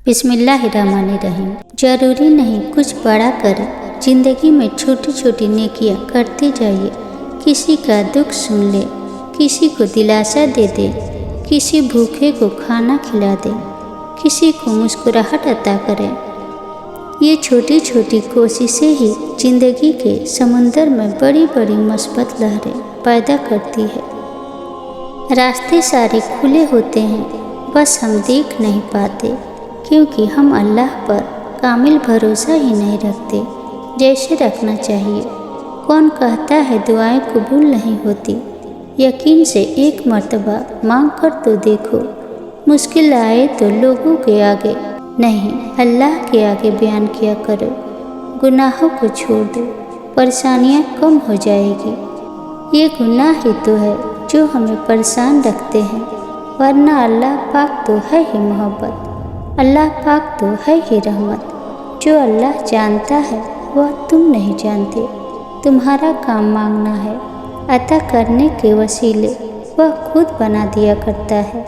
बिस्मिल्लाहिर्रहमानिर्रहीम। ज़रूरी नहीं कुछ बड़ा करें, ज़िंदगी में छोटी छोटी नेकियां करते जाइए। किसी का दुख सुन ले, किसी को दिलासा दे दे, किसी भूखे को खाना खिला दे, किसी को मुस्कुराहट अता करें। ये छोटी छोटी कोशिशें ही ज़िंदगी के समुंदर में बड़ी बड़ी मस्बत लहरें पैदा करती है। रास्ते सारे खुले होते हैं, बस हम देख नहीं पाते, क्योंकि हम अल्लाह पर कामिल भरोसा ही नहीं रखते जैसे रखना चाहिए। कौन कहता है दुआएं कबूल नहीं होती? यकीन से एक मर्तबा मांग कर तो देखो। मुश्किल आए तो लोगों के आगे नहीं, अल्लाह के आगे बयान किया करो। गुनाहों को छोड़ दो, परेशानियां कम हो जाएगी। ये गुनाह ही तो है जो हमें परेशान रखते हैं, वरना अल्लाह पाक तो है ही मोहब्बत, अल्लाह पाक तो है ही रहमत। जो अल्लाह जानता है वह तुम नहीं जानते। तुम्हारा काम मांगना है, अता करने के वसीले वह खुद बना दिया करता है।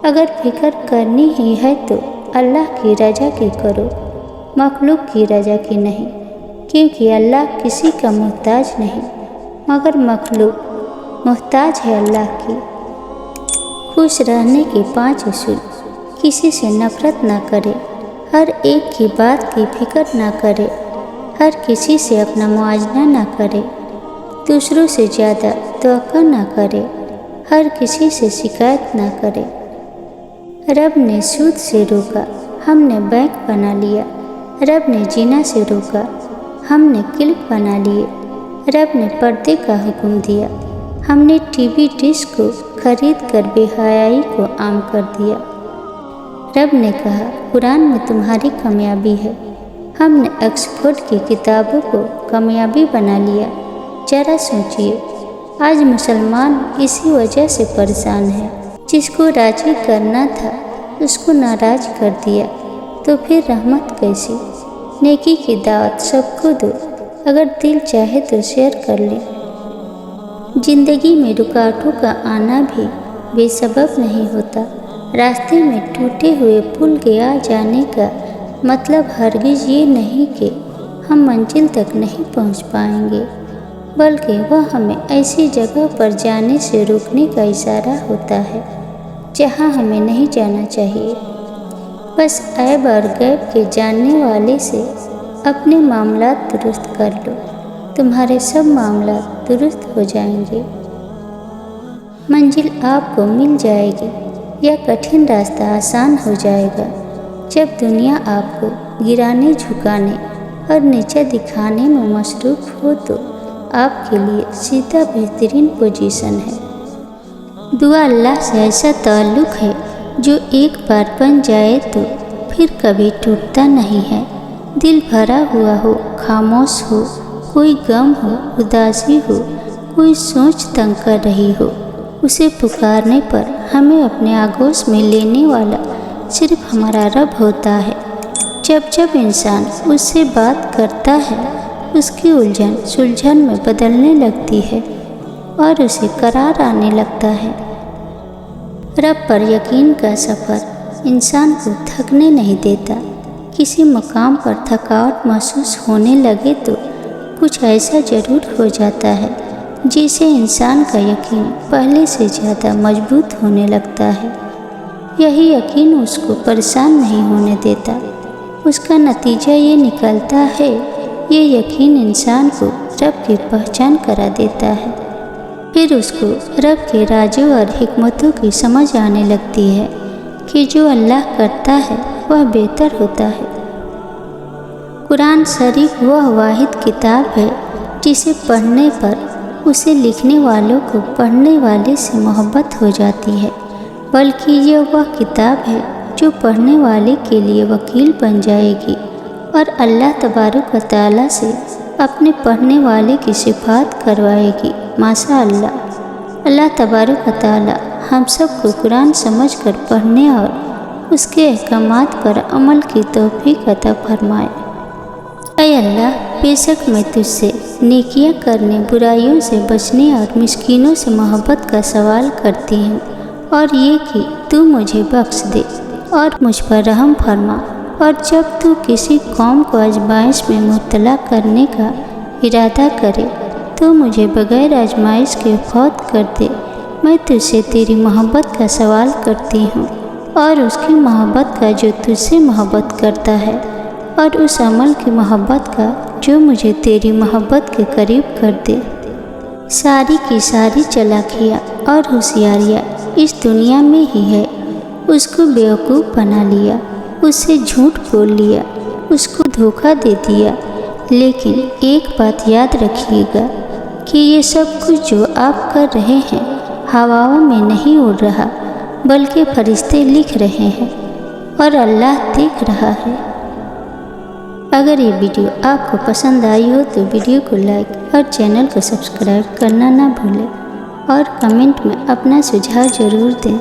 अगर फिक्र करनी ही है तो अल्लाह की रजा की करो, मखलूक की रजा की नहीं, क्योंकि अल्लाह किसी का मोहताज नहीं, मगर मखलूक मोहताज है अल्लाह की। खुश रहने के 5 उसूल। किसी से नफरत ना करे, हर एक की बात की फिक्र ना करे, हर किसी से अपना मुआवजा ना करे, दूसरों से ज़्यादा तवक्कुल ना करे, हर किसी से शिकायत ना करे। रब ने सूद से रोका, हमने बैंक बना लिया। रब ने जिना से रोका, हमने क्लिप बना लिए। रब ने पर्दे का हुक्म दिया, हमने टीवी डिश को खरीद कर बेहयाई को आम कर दिया। रब ने कहा कुरान में तुम्हारी कामयाबी है, हमने ऑक्सफोर्ड की किताबों को कामयाबी बना लिया। जरा सोचिए, आज मुसलमान इसी वजह से परेशान है। जिसको राजी करना था उसको नाराज कर दिया, तो फिर रहमत कैसी? नेकी की दावत सबको दो, अगर दिल चाहे तो शेयर कर ले। जिंदगी में रुकावटों का आना भी बेसबब नहीं होता। रास्ते में टूटे हुए पुल के आ जाने का मतलब हरगिज़ ये नहीं कि हम मंजिल तक नहीं पहुंच पाएंगे, बल्कि वह हमें ऐसी जगह पर जाने से रोकने का इशारा होता है जहां हमें नहीं जाना चाहिए। बस ऐब और गैब के जानने वाले से अपने मामलात दुरुस्त कर लो, तुम्हारे सब मामलात दुरुस्त हो जाएंगे। मंजिल आपको मिल जाएगी, यह कठिन रास्ता आसान हो जाएगा। जब दुनिया आपको गिराने, झुकाने और नीचे दिखाने में मसरूफ़ हो तो आपके लिए सीधा बेहतरीन पोजीशन है। दुआ अल्लाह से ऐसा ताल्लुक़ है जो एक बार बन जाए तो फिर कभी टूटता नहीं है। दिल भरा हुआ हो, खामोश हो, कोई गम हो, उदासी हो, कोई सोच तंग कर रही हो, उसे पुकारने पर हमें अपने आगोश में लेने वाला सिर्फ हमारा रब होता है। जब जब इंसान उससे बात करता है, उसकी उलझन सुलझन में बदलने लगती है और उसे करार आने लगता है। रब पर यकीन का सफ़र इंसान को थकने नहीं देता। किसी मकाम पर थकावट महसूस होने लगे तो कुछ ऐसा ज़रूर हो जाता है जिससे इंसान का यकीन पहले से ज़्यादा मजबूत होने लगता है। यही यकीन उसको परेशान नहीं होने देता। उसका नतीजा ये निकलता है, ये यकीन इंसान को रब की पहचान करा देता है। फिर उसको रब के राजों और हिकमतों की समझ आने लगती है कि जो अल्लाह करता है वह बेहतर होता है। कुरान शरीफ वह वाहिद किताब है जिसे पढ़ने पर उसे लिखने वालों को पढ़ने वाले से मोहब्बत हो जाती है, बल्कि यह वह किताब है जो पढ़ने वाले के लिए वकील बन जाएगी और अल्लाह तबारक व तआला से अपने पढ़ने वाले की सिफात करवाएगी। माशा अल्लाह। अल्लाह तबारक व तआला हम सबको कुरान समझकर पढ़ने और उसके अहकामात पर अमल की तौफीक अता फरमाए। ऐ अल्लाह, बेशक मैं तुझसे नेकियां करने, बुराइयों से बचने और मिस्कीनों से मोहब्बत का सवाल करती हूँ, और ये कि तू मुझे बख्श दे। اور مجھ پر رحم فرما، اور جب تو کسی قوم کو آزمائش میں مبتلا کرنے کا ارادہ کرے تو مجھے بغیر آزمائش کے فوت کر دے۔ میں تجھ سے تیری محبت کا سوال کرتی ہوں، اور اس کی محبت کا جو تجھ سے محبت کرتا ہے، اور اس عمل کی محبت کا جو مجھے تیری محبت کے قریب کر دے۔ ساری کی ساری چالاکیاں اور ہوشیاریاں اس دنیا میں ہی ہے۔ اس کو بیوقوف بنا لیا، اس سے جھوٹ بول لیا، اس کو دھوکہ دے دیا۔ لیکن ایک بات یاد رکھیے گا کہ یہ سب کچھ جو آپ کر رہے ہیں ہواؤں میں نہیں اڑ رہا، بلکہ فرشتے لکھ رہے ہیں اور اللہ دیکھ رہا ہے۔ اگر یہ ویڈیو آپ کو پسند آئی ہو تو ویڈیو کو لائک اور چینل کو سبسکرائب کرنا نہ بھولیں، اور کمنٹ میں اپنا سجھاؤ ضرور دیں۔